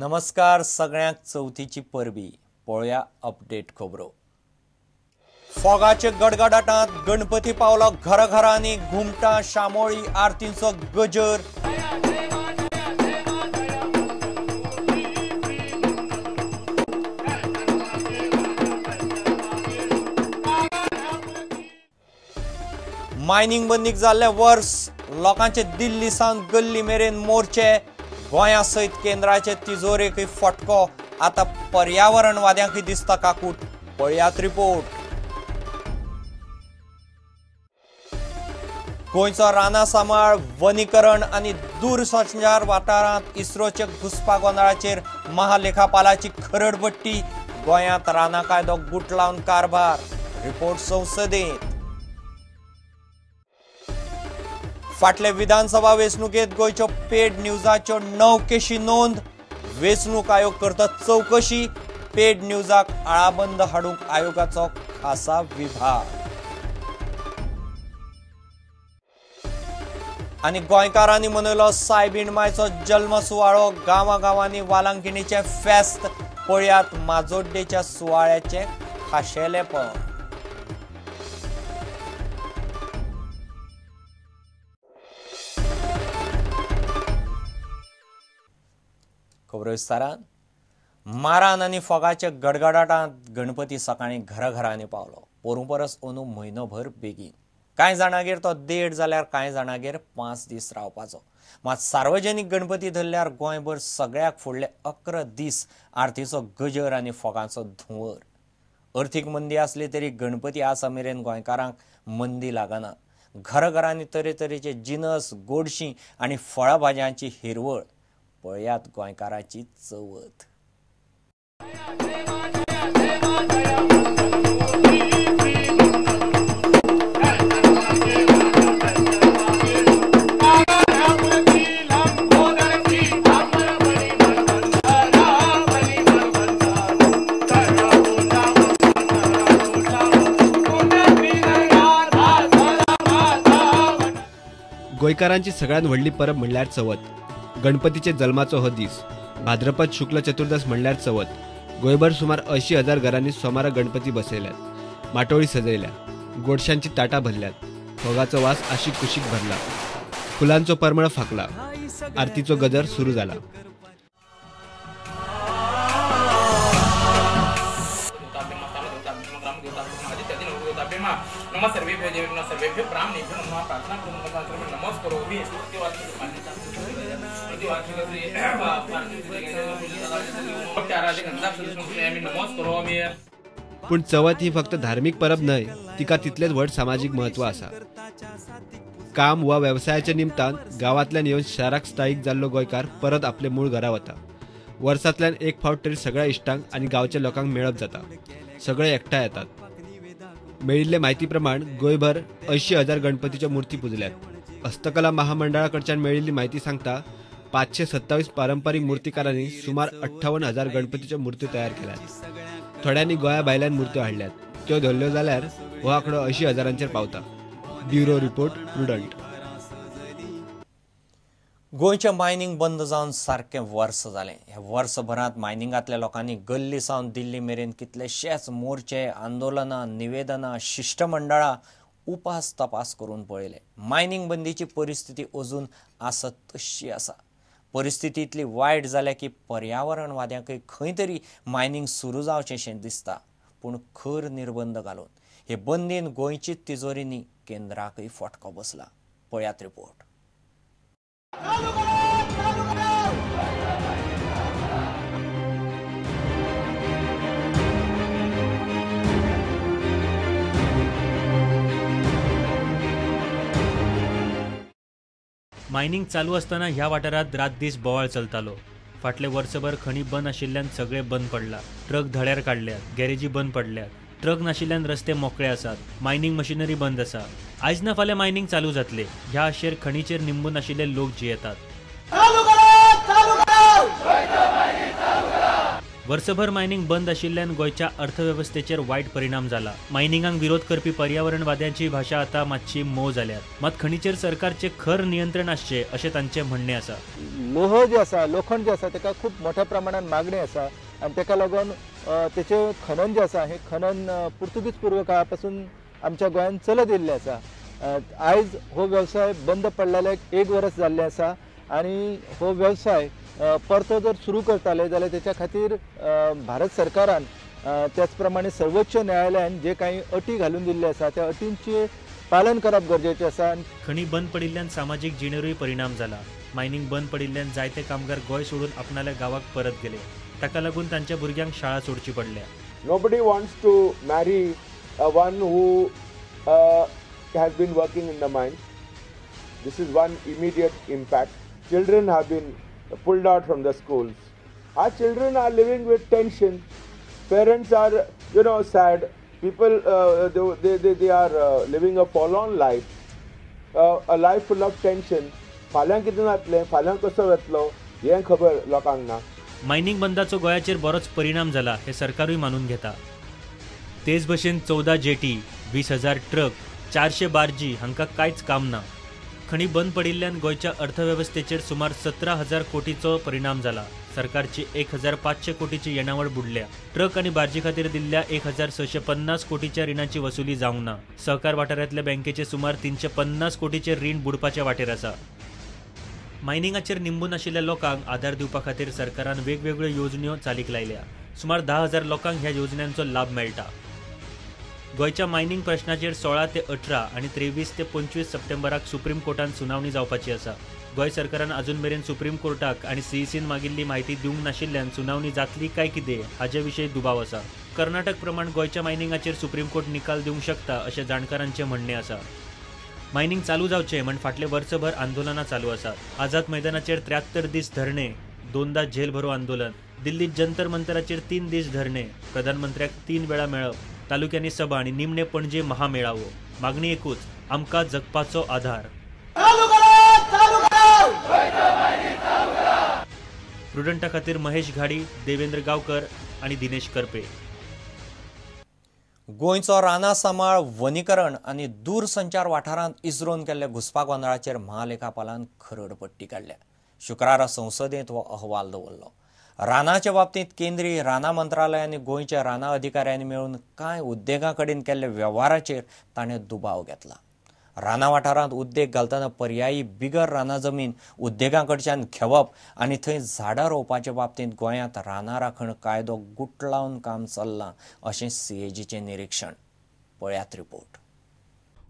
नमस्कार सगळ्यांक चौथीची परबी पळया अपडेट खबरो। फोगाचे गडगडाटात गणपती पावलो घराघरांनी घुमटा शामोळी आरतींचो गजर। मायनिंग बंदीक जाल्ले वर्स लोकांचे दिल्ली सावन गल्ली मेरेन मोर्चे। गोंया सयत केंद्राचे तिजोरेक फटको आता पर्यावरणवाद्यांक दिसता काकूट। पळयात रिपोर्ट। गोंयचो राना सांबाळ वनीकरण आनी दूरसंचार वाठारांत इस्रोचे घुसपागोंदळाचेर महालेखापालाची खरडपट्टी। गोंयांत राना कायदो गुटलावन कारभार। रिपोर्ट संसदेत। फाटले विधानसभा वेंचणुकेत गोंयच्यो पेड न्यूजाच्यो 9 केशी नोंद। वेंचणूक आयोग करता चौकशी। पेड न्यूजाक आळाबंद हाडूंक आयोगाचो खासा विभाग। आनी गोंयकारांनी मनयलो सायबीण मायचो जल्म सुवाळो। गांवागांवांनी वालांकिणीचे फेस्त। पळयात माजोड्डेच्या सुवाळ्याचे खाशेलेपण। खबरो विस्तारान। मारान आनी फोगाच्या गडगडाटांत गणपती सकाळी घराघरांनी पावलो। पोरूं परस अंदू म्हयनोभर बेगीन। कांय जाणांगेर तो 1.5 जाल्यार कांय जाणांगेर 5 दीस रावपाचो। मात सार्वजनीक गणपती धरल्यार गोंयभर सगळ्याक फुडले 11 दीस आरतीचो गजर आनी फोगांचो धुंवर। अर्थीक मंदी आसली तरी गणपती आसा मेरेन गोंयकारांक मंदी लागना। घराघरांनी तरेतरेचे जिनस गोडशीं आनी फळभाज्यांची हिरवळ। पळयात गोंयकाराची चवथ। गोंयकारांची सगळ्यात व्हडली परब म्हणल्यार चवथ। गणपतीचे जल्माचो हो दीस। भाद्रपद शुक्ल चतुर्दश म्हणल्यार चवथ। गोंयभर सुमार 80,000 घरांनी सोमारा गणपती बसयल्यात। माटोळी सजयल्या। गोडशांची ताटां भरल्यात। फोगाचो वास आशीक कुशीक भरला। फुलांचो परमळ फाकला। आरतीचो गजर सुरू जाला। पण चवथ ही फक्त धार्मिक परब न्हय, तिका तितलेच व्हड सामाजिक महत्व आसा। काम वा व्यवसायाच्या निमतान गावांतल्यान येवन शाराक स्थायीक जाल्लो गोंयकार परत आपले मूळ घरा वता। वर्सांतल्यान एक फावट तरी सगळ्या इश्टांक आनी गांवच्या लोकांक मेळप जाता। सगळे एकठांय येतात। मेळिल्ले म्हायती प्रमाण गोंयभर 80,000 गणपतीच्यो मुर्ती पुजल्यात। हस्तकला महामंडळाकडच्यान मेळिल्ली म्हायती सांगता 527 पारंपारीक मुर्तीकारांनी सुमार 58,000 गणपतीच्यो मुर्त्यो तयार केल्यात। थोड्यांनी गोंया भायल्यान मुर्त्यो हाडल्यात। त्यो धरल्यो जाल्यार हो आंकडो 80,000चेर पावता। Bureau report prudent. गोंयचें मायनिंग बंद जावन सारकें वर्स जालें। ह्या वर्सभरांत मायनिंगांतल्या लोकांनी गल्ली सावन दिल्ली मेरेन कितलेशेच मोर्चे आंदोलनां निवेदनां शिष्टमंडळां उपास तपास करून पळयले। मायनिंग बंदीची परिस्थिती अजून आसत तशी आसा। परिस्थिती इतली वायट जाल्या की पर्यावरणवाद्यांकय खंय तरी मायनिंग सुरू जावचेंशें दिसता। पूण खर निर्बंध घालून हे बंदीन गोंयची तिजोरी न्ही केंद्राकय फटको बसला। पळयात रिपोर्ट। मायनिंग चालू असताना ह्या वाठारात रात दीस बोवाळ चलतालो। फाटले वर्सभर खणी बंद आशिल्ल्यान सगळे बंद पडला। ट्रक धड्यार काढल्यात। गॅरेजी बंद पडल्यात। ट्रक नाशिल्ल्यान रस्ते मोकळे आसात। मायनिंग मशिनरी बंद आसा। आयज ना फाल्यां मायनिंग चालू जातले। ह्या आशेर खणीचेर निंबून आशिल्ले लोक जियेतात। वर्षभर मायनिंग बंद आशिल्ल्यान गोंयच्या अर्थवेवस्थेचेर वायट परिणाम जाला. मायनिंगाक विरोध करपी पर्यावरणवाद्यांची भाशा आता मातशी मोव जाल्यात. मात खणीचेर सरकारचे खर नियंत्रण आसचे अशें तांचे म्हणणे आसा. लोह जे आसा, लोखंड जे आसा ताका खूब मोठ्या प्रमाणात मागणी आसा आणि ताका लागून तेचे खनन जे आसा हे खनन पुर्तुगीज पूर्व काळा पासून आमच्या गोंयांत चलत येयल्लें आसा. आयज हो व्यवसाय बंद पडलेल्याक 1 वर्स जाल्लें आसा आणि हो व्यवसाय परतो जर सुरू करताले जाल्यार त्याच्या खातीर भारत सरकारान त्याच प्रमाणे सर्वोच्च न्यायालयान जे काही अटी घालून दिल्ले आसा त्या अटींचे पालन करप गरजेचें आसा. खणी बंद पडिल्ल्यान सामाजीक जिणेरूय परिणाम जाला. मायनिंग बंद पडिल्ल्यान जायते कामगार गोंय सोडून आपणाल्या गावाक परत गेले. ताका लागून तांच्या भुरग्यांक शाळा सोडची पडल्या. Nobody wants to marry one who has been working in the mines. This is one immediate impact. Children have been pulled out from the schools. Our children are living with tension. Parents are, sad. People, they are living a forlorn life, a life full of tension. फाल्यां कितें जातलें, फाल्यां कसो जातलो हें खबर लोकांक ना. मायनिंग बंदाचो गोंयाचेर बरोच परिणाम जाला हे सरकारूय मानून घेता. तेच भशेन 14 जेटी, 20,000 ट्रक, 400 बार्जी हांकां कांयच काम ना. खणी बंद पडिल्ल्यान गोंयच्या अर्थवेवस्थेचेर सुमार 17,000 कोटीचो परिणाम जाला. सरकारची 1,500 कोटीची येणावळ बुडल्या. ट्रक आनी बार्जी खातीर दिल्ल्या 1,650 कोटीच्या रिणाची वसुली जावंक ना. सहकार वाठारांतल्या बँकेचे सुमार 350 कोटीचे रीण बुडपाच्या वाटेर आसा. मायनिंगाचेर निंबून आशिल्ल्या लोकांक आदार दिवपा खातीर सरकारान वेगवेगळ्यो येवजण्यो चालीक लायल्या. सुमार 10,000 लोकांक ह्या येवजण्यांचो लाभ मेळटा. गोंयच्या मायनिंग प्रश्नाचेर 16 ते 18 आणि 23 ते 25 सप्टेंबराक सुप्रीम कोर्टात सुनावणी जावपाची आसा. गोंय सरकारान अजून मेरेन सुप्रीम कोर्टाक आनी सीईसीन मागिल्ली म्हायती दिवंक नाशिल्ल्यान सुनावणी जातली काय कितें हाचे विशीं दुबाव आसा. कर्नाटक प्रमाण गोंयच्या मायनिंगाचेर सुप्रीम कोर्ट निकाल दिवंक शकता अशें जाणकारांचें म्हणणें आसा. मायनिंग चालू जावचें म्हण फाटले वर्सभर आंदोलनां चालू आसात. आझाद मैदानाचेर 73 दीस धरणे, 2दा जेल भरो आंदोलन, दिल्लीत जंतर मंतराचेर 3 दीस धरणे, प्रधानमंत्र्याक 3 वेळा मेळप, तालुक्यांनी सभा आणि निमणे पणजे महामेळावो. मागणी एकूच, आमकां जगपाचो आधार. प्रुडंटा खातीर महेश घाडी, देवेंद्र गांवकर आणि दिनेश करपे. गोंयचो रानां सांबाळ, वनीकरण आनी दूरसंचार वाठारांत इस्रोन केल्ल्या घुसपा गोंदळाचेर महालेखापालान खरडपट्टी काडल्या. शुक्रारा संसदेंत हो अहवाल दवरलो. रानाच्या बाबतींत केंद्रीय रानां मंत्रालय आनी गोंयच्या रानां अधिकाऱ्यांनी मेळून कांय उद्देगां कडेन केल्ल्या वेव्हाराचेर ताणें दुबाव घेतला. रानां वाठारांत उद्देग घालतना पर्यायी बिगर रानां जमीन उद्देगां कडच्यान घेवप आनी थंय झाडां रोवपाच्या बाबतींत गोंयांत रानां राखण कायदो गुटलावन काम चल्लां अशें सीएजीचें निरीक्षण. पळयात रिपोर्ट.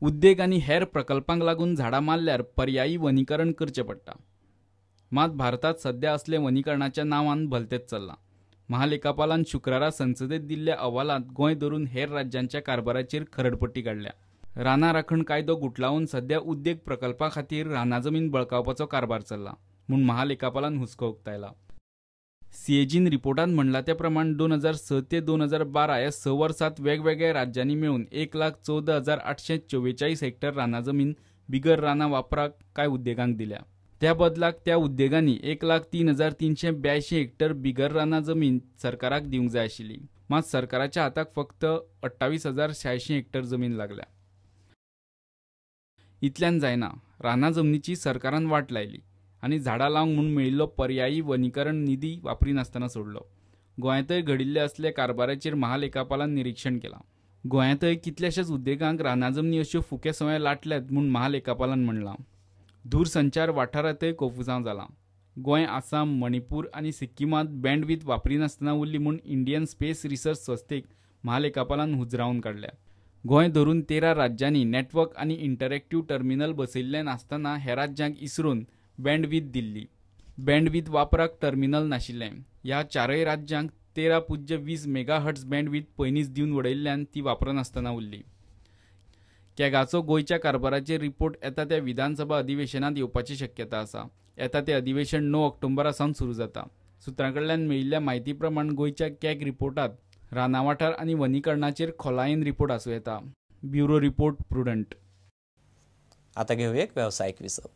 उद्देग आनी हेर प्रकल्पांक लागून झाडां मारल्यार पर्यायी वनीकरण करचें पडटा. मात भारतात सध्या असले वनीकरणाच्या नांवान भलतेच चल्लां. महालेखापालान शुक्रारा संसदेत दिल्ल्या अहवालांत गोंय धरून हेर राज्यांच्या कारभाराचेर खरडपट्टी काडल्या. रानां राखण कायदो गुटलावन सध्या उद्देग प्रकल्पा खातीर रानां जमीन बळकावपाचो कारभार चल्ला म्हूण महालेखापालान हुस्को उक्तायला. सीएजीन रिपोर्टांत म्हणला त्या प्रमाण 2006 ते 2012 ह्या 6 वर्सांत वेगवेगळ्या राज्यांनी मेळून 1,14,844 हेक्टर रानां जमीन बिगर रानां वापराक कांय उद्देगांक दिल्या. त्या बदलाक त्या उद्देगांनी 1,03,382 हेक्टर बिगर रानां जमीन सरकाराक दिवंक जाय आशिल्ली. मात सरकाराच्या हाताक फक्त 28,086 हेक्टर जमीन लागल्या. इतल्यान जायना. रानां जमनीची सरकारान वाट लायली आनी झाडां लावंक म्हूण मेळिल्लो पर्यायी वनीकरण निधी वापरी नासतना सोडलो. गोंयांतय घडिल्ले असले कारभाराचेर महालेखापालान निरीक्षण केलां. गोंयांतय कितल्याशाच उद्देगांक रानां जमनी अश्यो फुके सवय लाटल्यात म्हूण महालेखापालान म्हणलां. दूरसंचार वाठारांतय कोफुजांव जालां. गोंय, आसाम, मणिपूर आनी सिक्किमांत बँडविथ वापरी नासतना उरली म्हूण इंडियन स्पेस रिसर्च संस्थेक महालेखापालान हुजरावन काडल्या. गोंय धरून 13 राज्यांनी नेटवर्क आनी इंटरॅक्टिव्ह टर्मिनल बसयिल्ले नासतना हे राज्यांक इस्रोन बँडविथ दिल्ली. बँडविथ वापराक टर्मिनल नाशिल्लें. ह्या 4 राज्यांक 13.20 मेगाहर्ट्ज बँडविथ पयलींच दिवन उडयिल्ल्यान ती वापरनासतना उरली. कॅगाचो गोंयच्या कारभाराचेर रिपोर्ट येता त्या विधानसभा अधिवेशनांत येवपाची शक्यता आसा. येता तें अधिवेशन 9 ऑक्टोबरा सावन सुरू जाता. सुत्रां कडल्यान मेळिल्ल्या म्हायती प्रमाण गोंयच्या कॅग रिपोर्टांत रानां वाठार आनी वनीकरणाचेर खोलायेन रिपोर्ट आसूं येता. Bureau report, prudent. आतां घेवया एक वेवसायीक विसप.